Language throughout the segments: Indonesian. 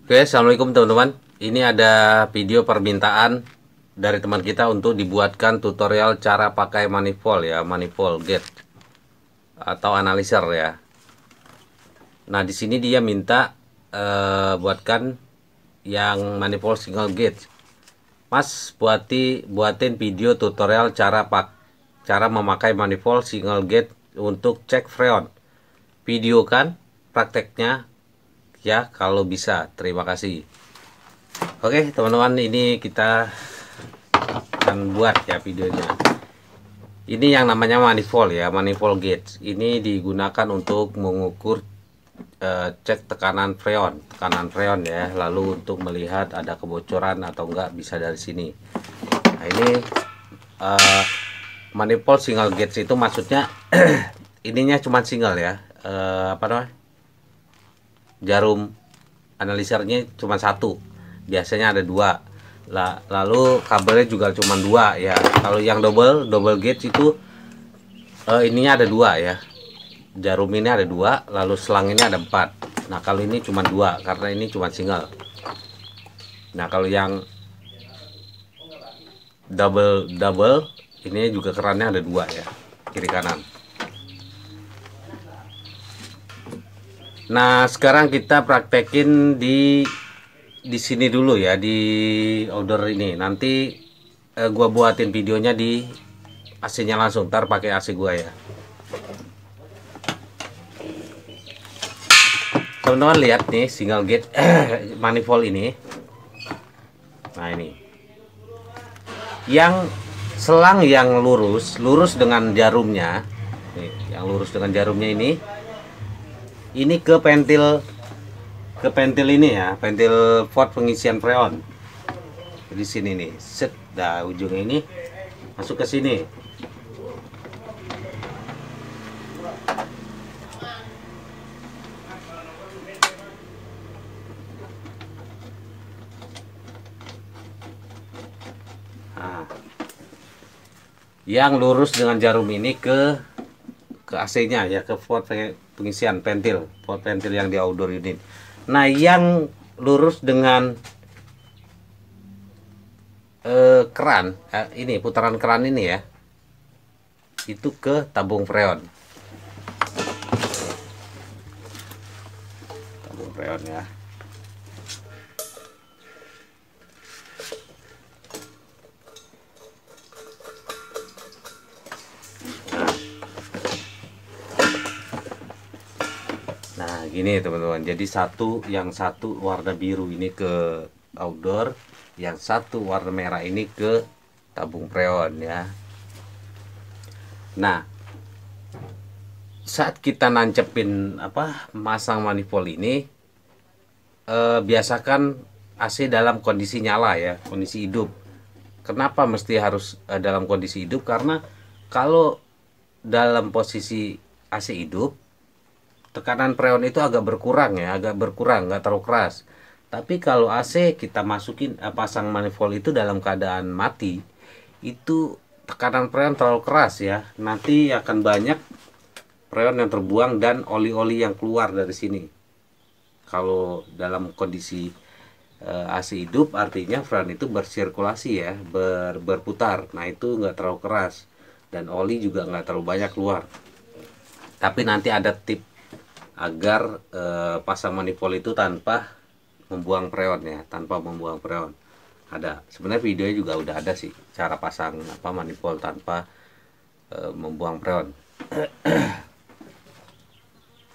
Oke, assalamualaikum teman-teman. Ini ada video permintaan dari teman kita untuk dibuatkan tutorial cara pakai manifold ya, manifold gate atau analyzer ya. Nah, di sini dia minta buatkan yang manifold single gate. Mas, buatin video tutorial cara memakai manifold single gate untuk cek freon. Video kan prakteknya ya kalau bisa. Terima kasih. Oke teman-teman, ini kita akan buat ya videonya. Ini yang namanya manifold ya, manifold gauge. Ini digunakan untuk mengukur cek tekanan freon ya, lalu untuk melihat ada kebocoran atau enggak bisa dari sini. Nah, ini manifold single gauge itu maksudnya ininya cuma single ya, apa namanya, jarum analisernya cuma satu, biasanya ada dua. Lalu kabelnya juga cuma dua ya. Kalau yang double gauge itu ininya ada dua ya, jarum ini ada dua, lalu selang ini ada empat. Nah kalau ini cuma dua karena ini cuma single. Nah kalau yang double ini juga kerannya ada dua ya, kiri kanan. Nah sekarang kita praktekin di sini dulu ya, di order ini. Nanti gua buatin videonya di AC-nya langsung, ntar pakai AC gua ya. Teman-teman lihat nih single gate manifold ini. Nah ini yang selang yang lurus dengan jarumnya nih, yang lurus dengan jarumnya ini ke pentil ini ya, pentil port pengisian freon di sini nih. Set, dah ujungnya ini masuk ke sini. Nah, yang lurus dengan jarum ini ke AC-nya ya, ke port pengisian port pentil yang di outdoor unit. Nah, yang lurus dengan keran ini, putaran keran ini ya, itu ke tabung freon. Tabung freon ya. Nah gini teman-teman, jadi yang satu warna biru ini ke outdoor, yang satu warna merah ini ke tabung freon ya. Nah saat kita nancepin masang manifold ini, biasakan AC dalam kondisi nyala ya, kondisi hidup. Kenapa mesti harus dalam kondisi hidup? Karena kalau dalam posisi AC hidup, tekanan freon itu agak berkurang ya, nggak terlalu keras. Tapi kalau AC kita masukin pasang manifold itu dalam keadaan mati, itu tekanan freon terlalu keras ya. Nanti akan banyak freon yang terbuang dan oli-oli yang keluar dari sini. Kalau dalam kondisi AC hidup, artinya freon itu bersirkulasi ya, berputar. Nah itu nggak terlalu keras dan oli juga nggak terlalu banyak keluar. Tapi nanti ada tip agar pasang manifold itu tanpa membuang freon ya, ada sebenarnya videonya juga udah ada sih, cara pasang manifold tanpa membuang freon.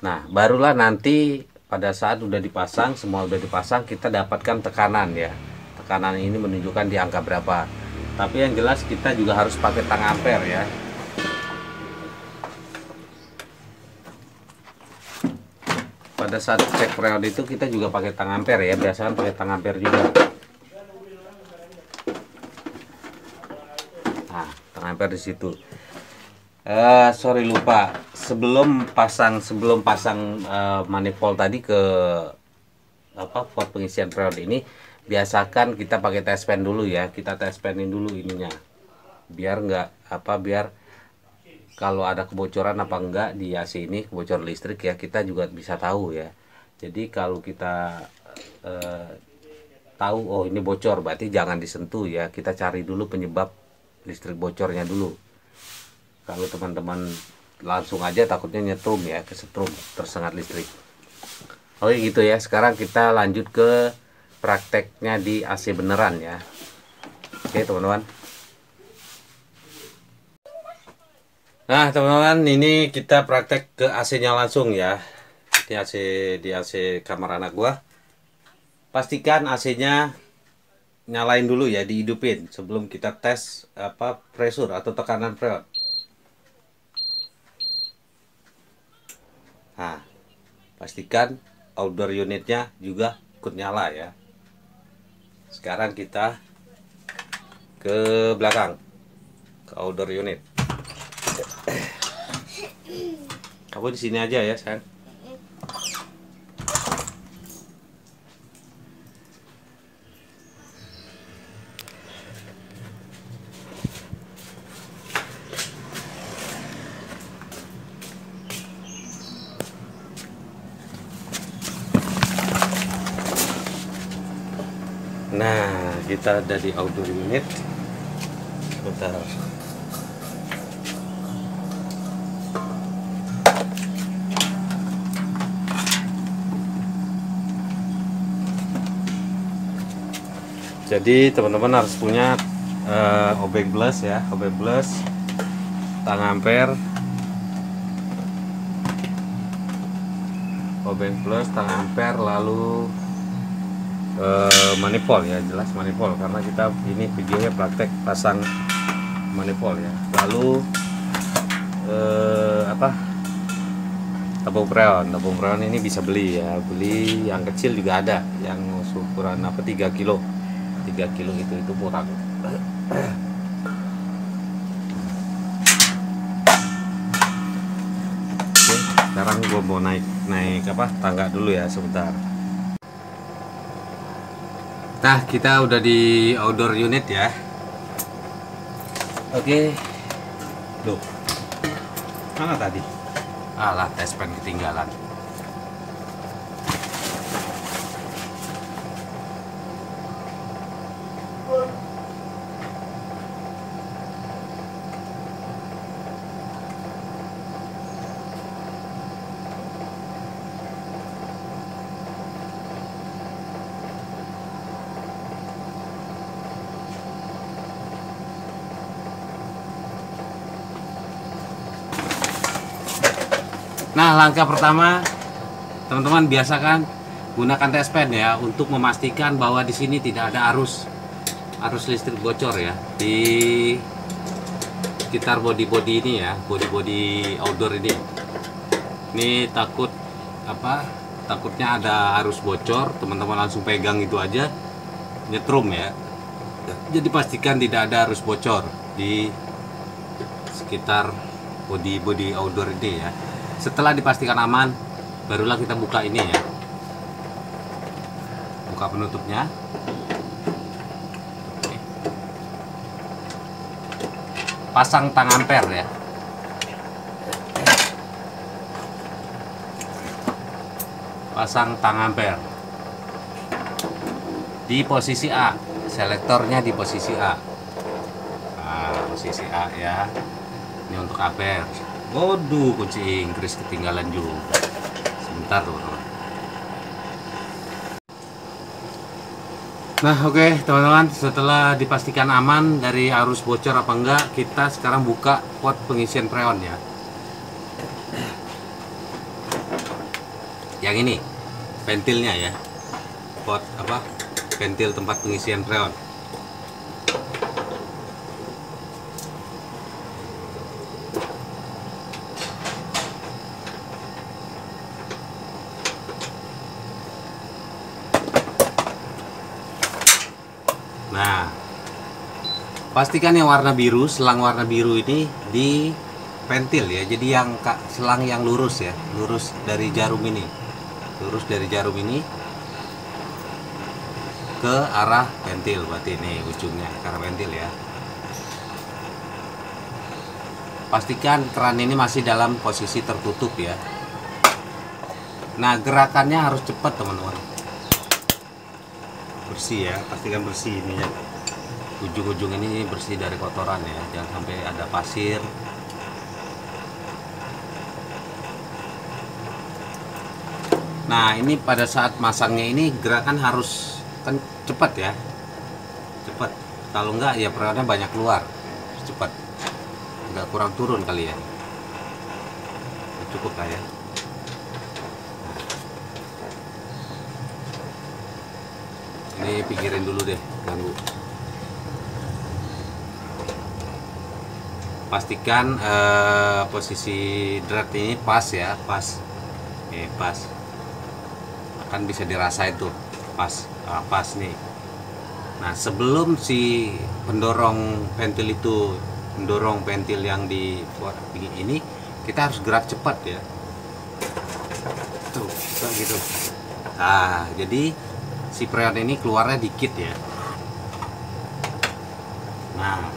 Nah barulah nanti pada saat udah dipasang, semua udah dipasang, kita dapatkan tekanan ya. Tekanan ini menunjukkan di angka berapa. Tapi yang jelas kita juga harus pakai tang ampere ya. Pada saat cek freon itu kita juga pakai tang ampere ya, biasanya pakai tang ampere juga. Nah, tang ampere di situ. Sorry lupa, sebelum pasang manifold tadi ke port pengisian freon ini, biasakan kita pakai test pen dulu ya. Kita test penin dulu ininya, biar biar kalau ada kebocoran apa enggak di AC ini, kebocoran listrik ya, kita juga bisa tahu ya. Jadi kalau kita eh, tahu oh ini bocor, berarti jangan disentuh ya. Kita cari dulu penyebab listrik bocornya dulu. Kalau teman-teman langsung aja takutnya nyetrum ya, kesetrum, tersengat listrik. Oke gitu ya. Sekarang kita lanjut ke prakteknya di AC beneran ya. Oke teman-teman. Nah teman-teman, ini kita praktek ke AC-nya langsung ya. Ini AC di AC kamar anak gua. Pastikan AC-nya nyalain dulu ya, dihidupin sebelum kita tes pressure atau tekanan freon. Nah, pastikan outdoor unitnya juga ikut nyala ya. Sekarang kita ke belakang, ke outdoor unit. Kamu di sini aja ya, sayang. Nah, kita ada di outdoor unit. Bentar. Jadi teman-teman harus punya obeng plus ya, obeng plus, tang ampere, obeng plus, tang ampere, lalu manifold ya, jelas manifold karena kita ini videonya praktek pasang manifold ya. Lalu tabung freon ini bisa beli ya, beli yang kecil juga ada, yang ukuran 3 kilo itu murah. Oke, sekarang gua mau naik tangga dulu ya sebentar. Nah, kita udah di outdoor unit ya. Oke. Loh. Mana tadi? Alah, tes pen ketinggalan. Nah, langkah pertama, teman-teman biasakan gunakan tes pen ya untuk memastikan bahwa di sini tidak ada arus listrik bocor ya di sekitar body ini ya, body outdoor ini. Ini takutnya ada arus bocor, teman-teman langsung pegang itu aja nyetrum ya. Jadi pastikan tidak ada arus bocor di sekitar body outdoor ini ya. Setelah dipastikan aman, barulah kita buka ini ya. Buka penutupnya. Oke. Pasang tang ampere ya. Pasang tang ampere. Di posisi A. Selektornya di posisi A. Nah, posisi A ya. Ini untuk ampere. Waduh, kunci Inggris ketinggalan juga. Sebentar teman-teman. Nah oke teman-teman, setelah dipastikan aman dari arus bocor apa enggak, kita sekarang buka pot pengisian freon ya. Yang ini ventilnya ya, pot ventil tempat pengisian freon. Nah, pastikan yang warna biru, selang warna biru ini di ventil ya. Jadi yang selang yang lurus ya, lurus dari jarum ini, ke arah ventil. Berarti ini ujungnya ke arah ventil ya. Pastikan keran ini masih dalam posisi tertutup ya. Nah, gerakannya harus cepat teman-teman. bersih ya, pastikan bersih ini ya. Ujung-ujung ini bersih dari kotoran ya, jangan sampai ada pasir. Nah ini pada saat masangnya ini gerakan harus kan cepat ya, cepat. Kalau enggak ya freonnya banyak keluar. Cepat, nggak kurang turun kali ya, cukup lah ya. Ini pikirin dulu deh, ganggu. Pastikan posisi drat ini pas ya, pas. Pas. Kan bisa dirasain tuh, pas, pas nih. Nah sebelum si pendorong ventil itu mendorong ventil yang di ini, kita harus gerak cepat ya. Tuh, kayak gitu. Nah jadi si freon ini keluarnya dikit ya. Nah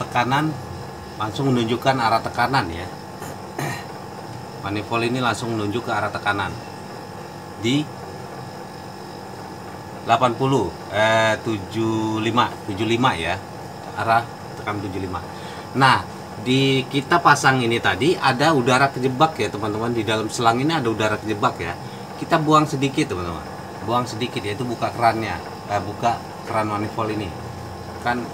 tekanan langsung menunjukkan arah tekanan ya. Manifold ini langsung menunjuk ke arah tekanan di 75 ya, arah tekan 75. Nah di kita pasang ini tadi ada udara kejebak ya teman-teman, di dalam selang ini ada udara kejebak ya. Kita buang sedikit teman-teman, buang sedikit, yaitu buka kerannya, buka keran manifold ini kan,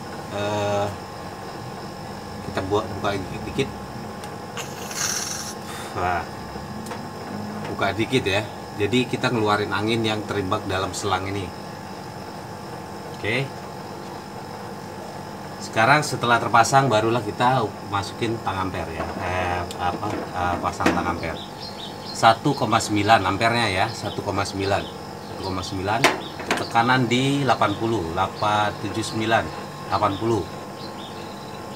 kita buka dikit. Nah, buka dikit ya, jadi kita ngeluarin angin yang terimbak dalam selang ini. Oke. Sekarang setelah terpasang barulah kita masukin tang ampere ya. Pasang tang ampere. 1,9 ampernya ya, 1,9. 1,9 tekanan di 80, 879, 80.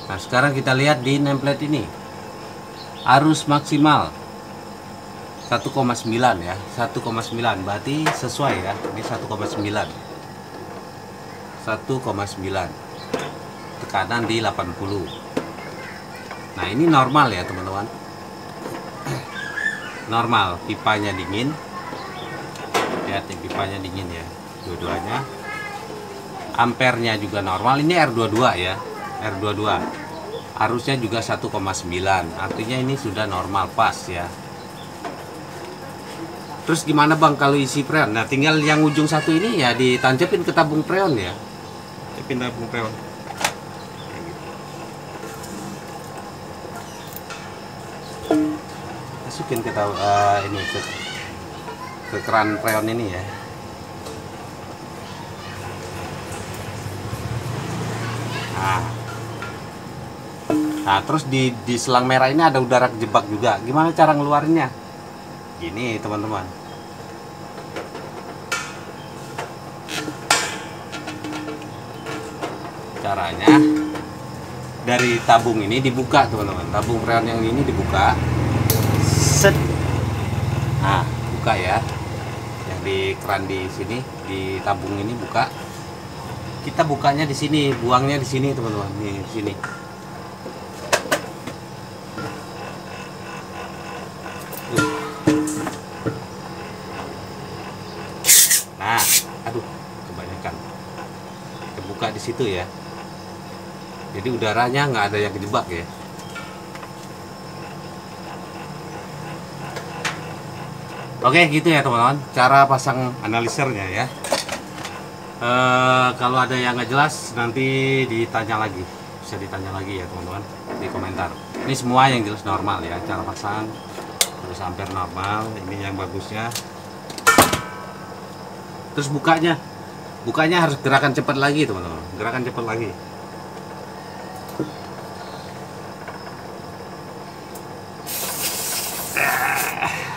Nah, sekarang kita lihat di nameplate ini. Arus maksimal 1,9 ya, 1,9 berarti sesuai ya. Ini 1,9. 1,9 tekanan di 80. Nah ini normal ya teman-teman, normal. Pipanya dingin, lihat ya, pipanya dingin ya, dua-duanya. Ampernya juga normal. Ini R22 ya, R22. Arusnya juga 1,9, artinya ini sudah normal, pas ya. Terus gimana bang kalau isi freon? Nah tinggal yang ujung satu ini ya ditancapin ke tabung freon ya. Tabung freon. Masukin ke ini ke keran freon ini ya. Nah terus di selang merah ini ada udara kejebak juga. Gimana cara ngeluarinnya? Gini teman-teman. Caranya dari tabung ini dibuka teman-teman, tabung freon yang ini dibuka, set. Nah buka ya, yang di keran di sini, di tabung ini buka. Kita bukanya di sini, buangnya di sini teman-teman, nih di sini. Nah aduh kebanyakan, kita buka di situ ya. Jadi udaranya nggak ada yang kejebak ya. Oke gitu ya teman-teman, cara pasang analisernya ya. Kalau ada yang nggak jelas nanti ditanya lagi, bisa ditanya lagi ya teman-teman di komentar. Ini semua yang jelas normal ya, cara pasang terus ampere normal. Ini yang bagusnya. Terus bukanya harus gerakan cepat lagi teman-teman, gerakan cepat lagi.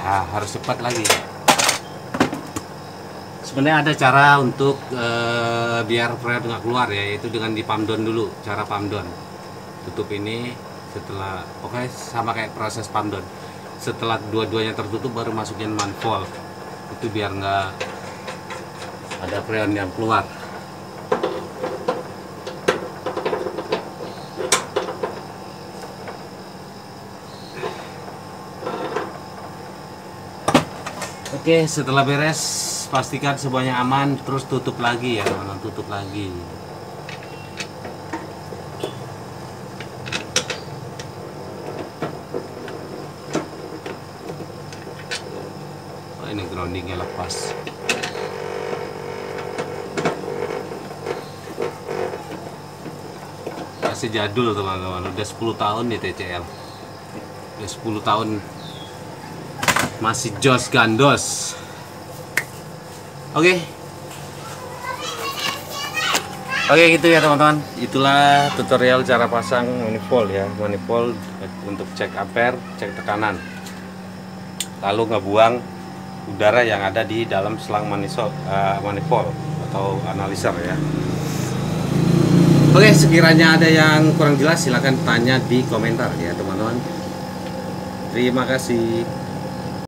Nah, harus cepat lagi. Sebenarnya ada cara untuk biar freon nggak keluar ya, yaitu dengan di pump down dulu. Cara pump down, tutup ini setelah, pokoknya sama kayak proses pump down. Setelah dua-duanya tertutup baru masukin manifold, itu biar nggak ada freon yang keluar. Oke, setelah beres pastikan semuanya aman, terus tutup lagi ya teman-teman, tutup lagi. Oh, ini groundingnya lepas. Masih jadul teman-teman, udah 10 tahun nih TCL, udah 10 tahun masih jos gandos. Oke, gitu ya teman-teman. Itulah tutorial cara pasang manifold ya, manifold untuk cek ampere, cek tekanan, lalu ngebuang udara yang ada di dalam selang manifold atau analyzer ya. Oke, sekiranya ada yang kurang jelas silahkan tanya di komentar ya teman-teman. Terima kasih.